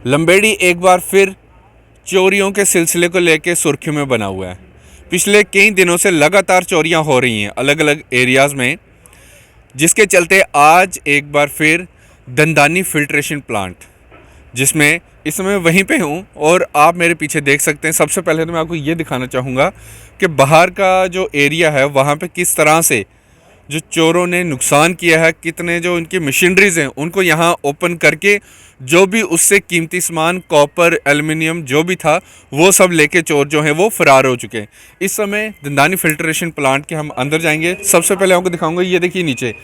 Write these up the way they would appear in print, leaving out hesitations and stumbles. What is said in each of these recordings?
लंबेड़ी एक बार फिर चोरियों के सिलसिले को लेकर सुर्खियों में बना हुआ है। पिछले कई दिनों से लगातार चोरियां हो रही हैं अलग अलग एरियाज़ में, जिसके चलते आज एक बार फिर दंदानी फिल्ट्रेशन प्लांट, जिसमें इस समय वहीं पे हूँ और आप मेरे पीछे देख सकते हैं। सबसे पहले तो मैं आपको ये दिखाना चाहूँगा कि बाहर का जो एरिया है वहाँ पे किस तरह से जो चोरों ने नुकसान किया है, कितने जो इनकी मशीनरीज हैं उनको यहाँ ओपन करके जो भी उससे कीमती सामान, कॉपर, एल्युमिनियम जो भी था, वो सब लेके चोर जो हैं वो फरार हो चुके हैं। इस समय दंदानी फिल्ट्रेशन प्लांट के हम अंदर जाएंगे। सबसे पहले आपको दिखाऊंगा, ये देखिए नीचे,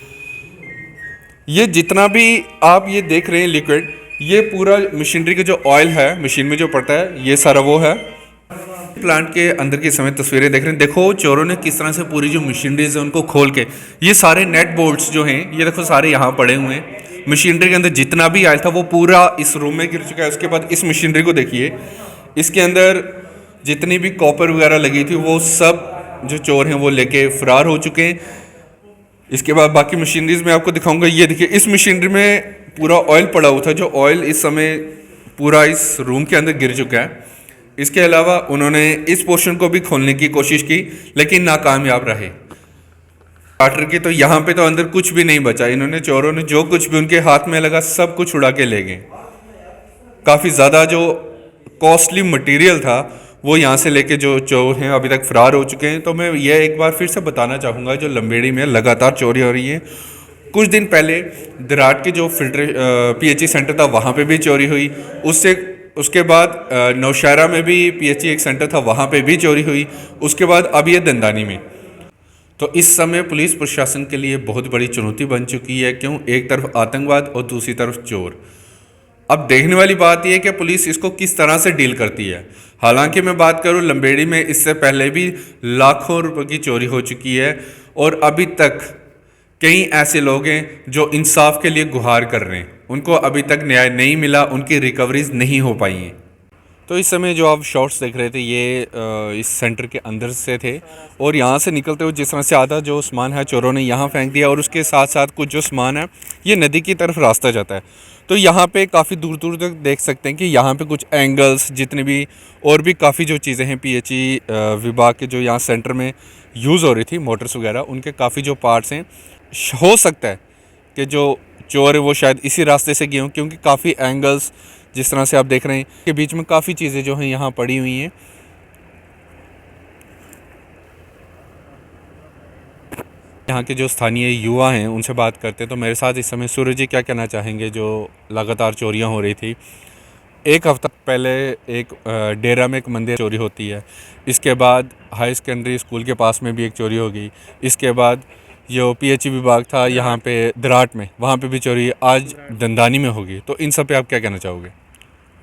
ये जितना भी आप ये देख रहे हैं लिक्विड, ये पूरा मशीनरी का जो ऑयल है मशीन में जो पड़ता है, ये सारा वो है। प्लांट के अंदर की समय तस्वीरें देख रहे हैं। देखो चोरों ने किस तरह से पूरी जो मशीनरीज है उनको खोल के, ये सारे नेट बोल्ट्स जो हैं ये देखो सारे यहाँ पड़े हुए हैं। मशीनरी के अंदर जितना भी आयल था वो पूरा इस रूम में गिर चुका है। उसके बाद इस मशीनरी को देखिए, इसके अंदर जितनी भी कॉपर वगैरह लगी थी वो सब जो चोर हैं वो लेके फरार हो चुके हैं। इसके बाद बाकी मशीनरीज में आपको दिखाऊंगा। ये देखिए, इस मशीनरी में पूरा ऑयल पड़ा हुआ था, जो ऑयल इस समय पूरा इस रूम के अंदर गिर चुका है। इसके अलावा उन्होंने इस पोर्शन को भी खोलने की कोशिश की लेकिन नाकामयाब रहे। स्टार्टर की तो यहाँ पे तो अंदर कुछ भी नहीं बचा। इन्होंने, चोरों ने जो कुछ भी उनके हाथ में लगा सब कुछ उड़ा के ले गए। काफ़ी ज़्यादा जो कॉस्टली मटेरियल था वो यहाँ से लेके जो चोर हैं अभी तक फरार हो चुके हैं। तो मैं ये एक बार फिर से बताना चाहूँगा, जो लंबेड़ी में लगातार चोरी हो रही है। कुछ दिन पहले दराट के जो PHE सेंटर था वहाँ पे भी चोरी हुई। उसके बाद नौशहरा में भी PHE एक सेंटर था, वहाँ पे भी चोरी हुई। उसके बाद अब ये दंदानी में। तो इस समय पुलिस प्रशासन के लिए बहुत बड़ी चुनौती बन चुकी है। क्यों? एक तरफ आतंकवाद और दूसरी तरफ चोर। अब देखने वाली बात यह है कि पुलिस इसको किस तरह से डील करती है। हालांकि मैं बात करूं, लंबेड़ी में इससे पहले भी लाखों रुपए की चोरी हो चुकी है और अभी तक कई ऐसे लोग हैं जो इंसाफ के लिए गुहार कर रहे हैं। उनको अभी तक न्याय नहीं मिला, उनकी रिकवरीज नहीं हो पाई हैं। तो इस समय जो आप शॉट्स देख रहे थे ये इस सेंटर के अंदर से थे और यहाँ से निकलते हुए जिस तरह से आधा जो सामान है चोरों ने यहाँ फेंक दिया और उसके साथ साथ कुछ जो सामान है ये नदी की तरफ रास्ता जाता है। तो यहाँ पे काफ़ी दूर दूर तक देख सकते हैं कि यहाँ पे कुछ एंगल्स, जितने भी और भी काफ़ी जो चीज़ें हैं PHE विभाग के जो यहाँ सेंटर में यूज़ हो रही थी, मोटर्स वगैरह, उनके काफ़ी जो पार्ट्स हैं, हो सकता है कि जो चोर है वो शायद इसी रास्ते से गए हों, क्योंकि काफ़ी एंगल्स जिस तरह से आप देख रहे हैं के बीच में काफ़ी चीज़ें जो हैं यहाँ पड़ी हुई हैं। यहाँ के जो स्थानीय युवा हैं उनसे बात करते हैं। तो मेरे साथ इस समय सूरज जी क्या कहना चाहेंगे, जो लगातार चोरियाँ हो रही थी। एक हफ्ता पहले एक डेरा में एक मंदिर चोरी होती है, इसके बाद हाई सेकेंडरी स्कूल के पास में भी एक चोरी हो गई, इसके बाद जो PHE विभाग था यहाँ पे दराट में, वहाँ पे भी चोरी आज दंदानी में होगी। तो इन सब पे आप क्या कहना चाहोगे?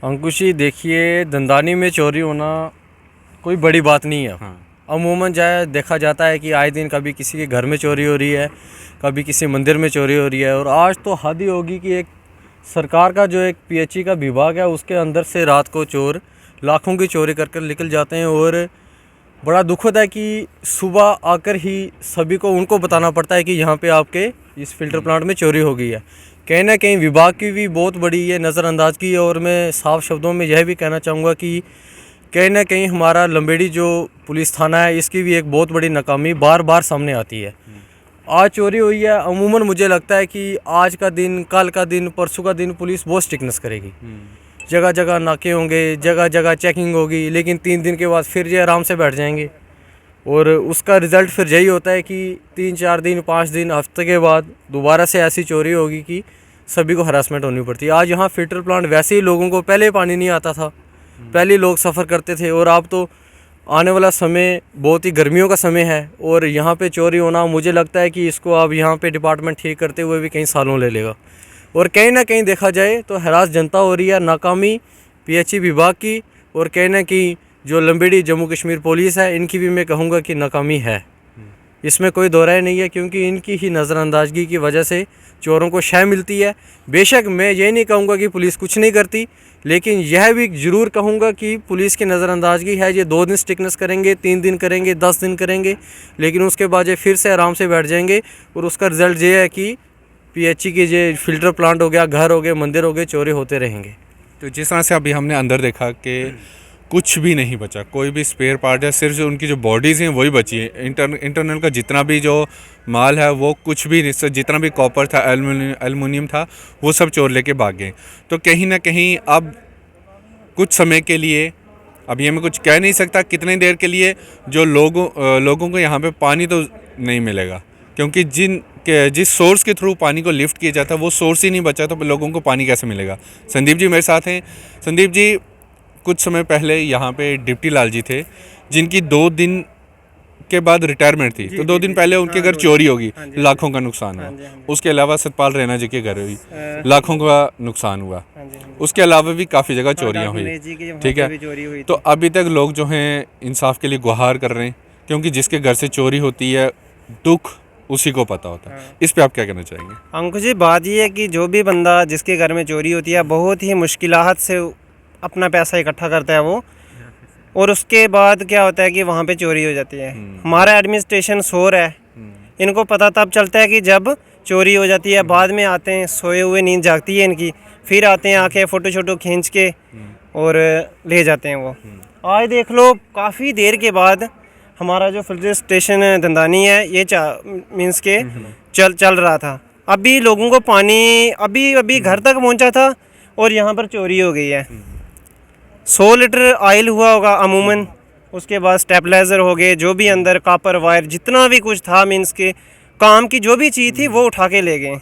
अंकुश जी, देखिए, दंदानी में चोरी होना कोई बड़ी बात नहीं है। हाँ। अमूमन जाए देखा जाता है कि आए दिन कभी किसी के घर में चोरी हो रही है, कभी किसी मंदिर में चोरी हो रही है। और आज तो हद ही होगी कि एक सरकार का जो एक PHE का विभाग है उसके अंदर से रात को चोर लाखों की चोरी कर निकल जाते हैं। और बड़ा दुख होता है कि सुबह आकर ही सभी को उनको बताना पड़ता है कि यहाँ पे आपके इस फिल्टर प्लांट में चोरी हो गई है। कहीं ना कहीं विभाग की भी बहुत बड़ी ये नज़रअंदाजगी है। और मैं साफ शब्दों में यह भी कहना चाहूँगा कि कहीं ना कहीं हमारा लंबेड़ी जो पुलिस थाना है इसकी भी एक बहुत बड़ी नाकामी बार बार सामने आती है। आज चोरी हुई है, अमूमन मुझे लगता है कि आज का दिन, कल का दिन, परसों का दिन पुलिस बहुत स्ट्रिक्टनेस करेगी। जगह जगह नाके होंगे, जगह जगह चेकिंग होगी, लेकिन 3 दिन के बाद फिर ये आराम से बैठ जाएंगे। और उसका रिज़ल्ट फिर यही होता है कि 3-4 दिन, 5 दिन, हफ्ते के बाद दोबारा से ऐसी चोरी होगी कि सभी को हरासमेंट होनी पड़ती है। आज यहाँ फिल्टर प्लांट वैसे ही लोगों को पहले पानी नहीं आता था, पहले लोग सफ़र करते थे। और अब तो आने वाला समय बहुत ही गर्मियों का समय है और यहाँ पे चोरी होना, मुझे लगता है कि इसको अब यहाँ पे डिपार्टमेंट ठीक करते हुए भी कई सालों ले लेगा। और कहीं ना कहीं देखा जाए तो हरास जनता हो रही है, नाकामी PHE विभाग की, और कहीं ना कहीं जो लंबेड़ी जम्मू कश्मीर पुलिस है इनकी भी मैं कहूँगा कि नाकामी है। इसमें कोई दो राय नहीं है, क्योंकि इनकी ही नज़रअंदाजगी की वजह से चोरों को शय मिलती है। बेशक मैं ये नहीं कहूँगा कि पुलिस कुछ नहीं करती, लेकिन यह भी ज़रूर कहूँगा कि पुलिस की नज़रअंदाजगी है। ये 2 दिन स्ट्रिक्टनेस करेंगे, 3 दिन करेंगे, 10 दिन करेंगे, लेकिन उसके बाद ये फिर से आराम से बैठ जाएंगे। और उसका रिज़ल्ट ये है कि PHE के जो फिल्टर प्लांट हो गया, घर हो गए, मंदिर हो गए, चोरी होते रहेंगे। तो जिस तरह से अभी हमने अंदर देखा कि कुछ भी नहीं बचा, कोई भी स्पेयर पार्ट है, सिर्फ जो उनकी जो बॉडीज़ हैं वही बची है। इंटरनल का जितना भी जो माल है वो कुछ भी नहीं, जितना भी कॉपर था, एल्युमिनियम था, वो सब चोर लेके भाग गए। तो कहीं ना कहीं अब कुछ समय के लिए, अब ये मैं कुछ कह नहीं सकता कितनी देर के लिए, जो लोगों को यहाँ पे पानी तो नहीं मिलेगा, क्योंकि जिस सोर्स के थ्रू पानी को लिफ्ट किया जाता है वो सोर्स ही नहीं बचा, तो लोगों को पानी कैसे मिलेगा। संदीप जी मेरे साथ हैं। संदीप जी, कुछ समय पहले यहाँ पे डिप्टी लाल जी थे, जिनकी 2 दिन के बाद रिटायरमेंट थी, तो 2 दिन पहले उनके घर चोरी होगी, लाखों का नुकसान हुआ। उसके अलावा सतपाल रैना जी के घर हुई, लाखों का नुकसान हुआ। उसके अलावा भी काफ़ी जगह चोरियाँ हुई, ठीक है। तो अभी तक लोग जो हैं इंसाफ के लिए गुहार कर रहे हैं, क्योंकि जिसके घर से चोरी होती है दुख उसी को पता होता है। इस पे आप क्या कहना चाहेंगे? अंकुश जी, बात ये है कि जो भी बंदा जिसके घर में चोरी होती है बहुत ही मुश्किलात से अपना पैसा इकट्ठा करता है वो, और उसके बाद क्या होता है कि वहाँ पे चोरी हो जाती है। हमारा एडमिनिस्ट्रेशन शोर है, इनको पता तब चलता है कि जब चोरी हो जाती है। बाद में आते हैं सोए हुए, नींद जागती है इनकी, फिर आते हैं आके फ़ोटो शोटो खींच के और ले जाते हैं वो। आज देख लो काफ़ी देर के बाद हमारा जो फिल्टर स्टेशन दंदानी है ये मीन्स के चल रहा था। अभी लोगों को पानी अभी घर तक पहुंचा था और यहाँ पर चोरी हो गई है। 100 लीटर ऑयल हुआ होगा अमूमन, उसके बाद स्टेबलाइज़र हो गए, जो भी अंदर कॉपर वायर जितना भी कुछ था मीन्स के काम की जो भी चीज़ थी वो उठा के ले गए।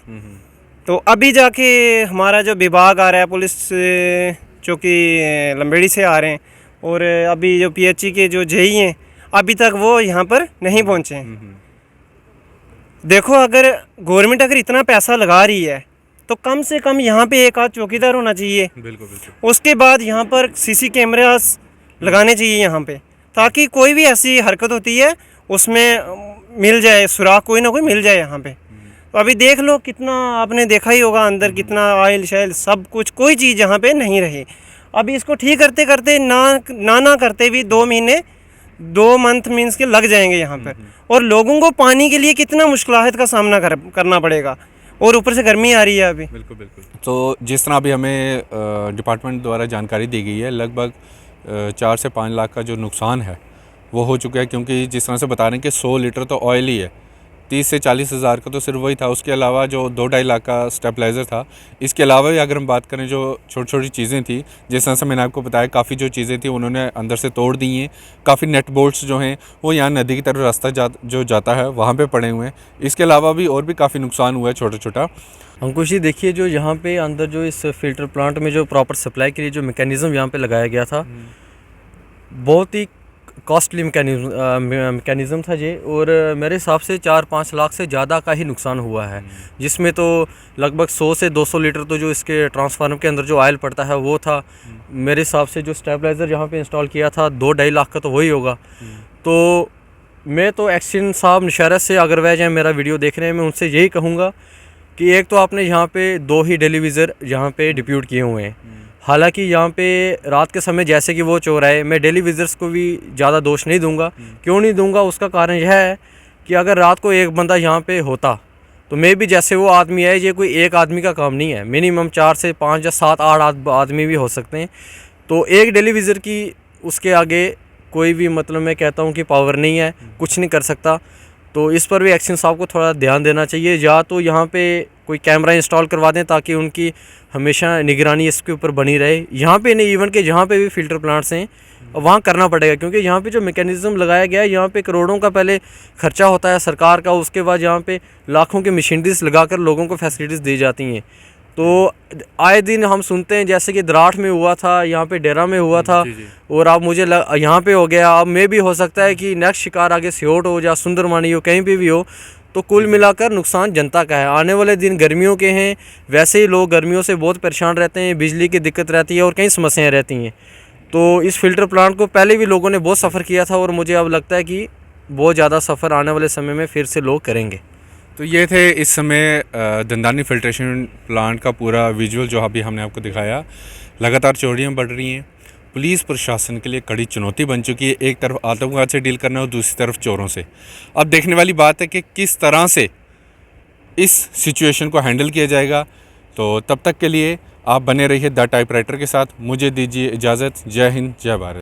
तो अभी जाके हमारा जो विभाग आ रहा है, पुलिस चौकी लंबेड़ी से आ रहे हैं, और अभी जो पीएचई के जो जेई हैं अभी तक वो यहाँ पर नहीं पहुँचे। देखो, अगर गवर्नमेंट अगर इतना पैसा लगा रही है तो कम से कम यहाँ पे एक आध चौकीदार होना चाहिए। बिल्कुल बिल्कुल। उसके बाद यहाँ पर सीसी कैमरास लगाने चाहिए यहाँ पे, ताकि कोई भी ऐसी हरकत होती है उसमें मिल जाए सुराग, कोई ना कोई मिल जाए यहाँ पे। तो अभी देख लो कितना, आपने देखा ही होगा अंदर कितना ऑयल शैल सब कुछ, कोई चीज़ यहाँ पे नहीं रही। अभी इसको ठीक करते करते ना करते भी 2 महीने 2 मंथ मीन्स के लग जाएंगे यहाँ पर, और लोगों को पानी के लिए कितना मुश्किलात का सामना करना पड़ेगा, और ऊपर से गर्मी आ रही है अभी। बिल्कुल बिल्कुल। तो जिस तरह अभी हमें डिपार्टमेंट द्वारा जानकारी दी गई है, लगभग 4 से 5 लाख का जो नुकसान है वो हो चुका है, क्योंकि जिस तरह से बता रहे हैं कि 100 लीटर तो ऑयल ही है, 30 से 40 हज़ार का तो सिर्फ वही था। उसके अलावा जो 2-2.5 लाख का स्टेबलाइज़र था। इसके अलावा भी अगर हम बात करें जो छोटी छोटी चीज़ें थी, जिस तरह से मैंने आपको बताया काफ़ी जो चीज़ें थी उन्होंने अंदर से तोड़ दी हैं। काफ़ी नेट बोल्ट्स जो हैं वो यहाँ नदी की तरफ रास्ता जो जाता है वहाँ पे पड़े हुए हैं। इसके अलावा भी और भी काफ़ी नुकसान हुआ है छोटा छोटा। अंकुश जी, देखिए जो यहाँ पे अंदर जो इस फिल्टर प्लांट में जो प्रॉपर सप्लाई के लिए जो मैकेनिज़्म यहाँ पे लगाया गया था, बहुत ही कॉस्टली मैकेनिज़्म था ये, और मेरे हिसाब से 4-5 लाख से ज़्यादा का ही नुकसान हुआ है, जिसमें तो लगभग 100 से 200 लीटर तो जो इसके ट्रांसफार्मर के अंदर जो ऑयल पड़ता है वो था। मेरे हिसाब से जो स्टेबलाइज़र यहाँ पे इंस्टॉल किया था 2-2.5 लाख का तो वही होगा। तो मैं तो एक्शन साहब नशारत से अगर वह जाए मेरा वीडियो देख रहे हैं, मैं उनसे यही कहूँगा कि एक तो आपने यहाँ पे 2 ही डेलीविज़र यहाँ पे डिप्यूट किए हुए हैं। हालांकि यहाँ पे रात के समय जैसे कि वो चोर आए, मैं डेली विजिटर्स को भी ज़्यादा दोष नहीं दूंगा। क्यों नहीं दूंगा? उसका कारण यह है कि अगर रात को एक बंदा यहाँ पे होता तो मैं भी जैसे वो आदमी है, ये कोई एक आदमी का काम नहीं है, मिनिमम 4 से 5 या 7-8 आदमी भी हो सकते हैं। तो एक डेली विजिटर की उसके आगे कोई भी मतलब मैं कहता हूँ कि पावर नहीं है, कुछ नहीं कर सकता। तो इस पर भी एक्शन साहब को थोड़ा ध्यान देना चाहिए, या तो यहाँ पे कोई कैमरा इंस्टॉल करवा दें ताकि उनकी हमेशा निगरानी इसके ऊपर बनी रहे। यहाँ पे नहीं, इवन के जहाँ पे भी फ़िल्टर प्लांट्स हैं वहाँ करना पड़ेगा, क्योंकि यहाँ पे जो मैकेनिज़्म लगाया गया है, यहाँ पे करोड़ों का पहले खर्चा होता है सरकार का, उसके बाद यहाँ पे लाखों की मशीनरीज लगाकर लोगों को फैसिलिटीज़ दी जाती हैं। तो आए दिन हम सुनते हैं जैसे कि द्राट में हुआ था, यहाँ पे डेरा में हुआ था, और अब मुझे यहाँ पे हो गया, अब में भी हो सकता है कि नेक्स्ट शिकार आगे सियोट हो या सुंदरमानी हो, कहीं पे भी हो। तो कुल मिलाकर नुकसान जनता का है। आने वाले दिन गर्मियों के हैं, वैसे ही लोग गर्मियों से बहुत परेशान रहते हैं, बिजली की दिक्कत रहती है और कई समस्याएं रहती हैं। तो इस फ़िल्टर प्लांट को पहले भी लोगों ने बहुत सफ़र किया था, और मुझे अब लगता है कि बहुत ज़्यादा सफ़र आने वाले समय में फिर से लोग करेंगे। तो ये थे इस समय दंदानी फ़िल्ट्रेशन प्लांट का पूरा विजुअल जो अभी हमने आपको दिखाया। लगातार चोरियाँ बढ़ रही हैं, पुलिस प्रशासन के लिए कड़ी चुनौती बन चुकी है। एक तरफ आतंकवाद से डील करना और दूसरी तरफ चोरों से। अब देखने वाली बात है कि किस तरह से इस सिचुएशन को हैंडल किया जाएगा। तो तब तक के लिए आप बने रहिए द टाइपराइटर के साथ। मुझे दीजिए इजाज़त। जय हिंद, जय भारत।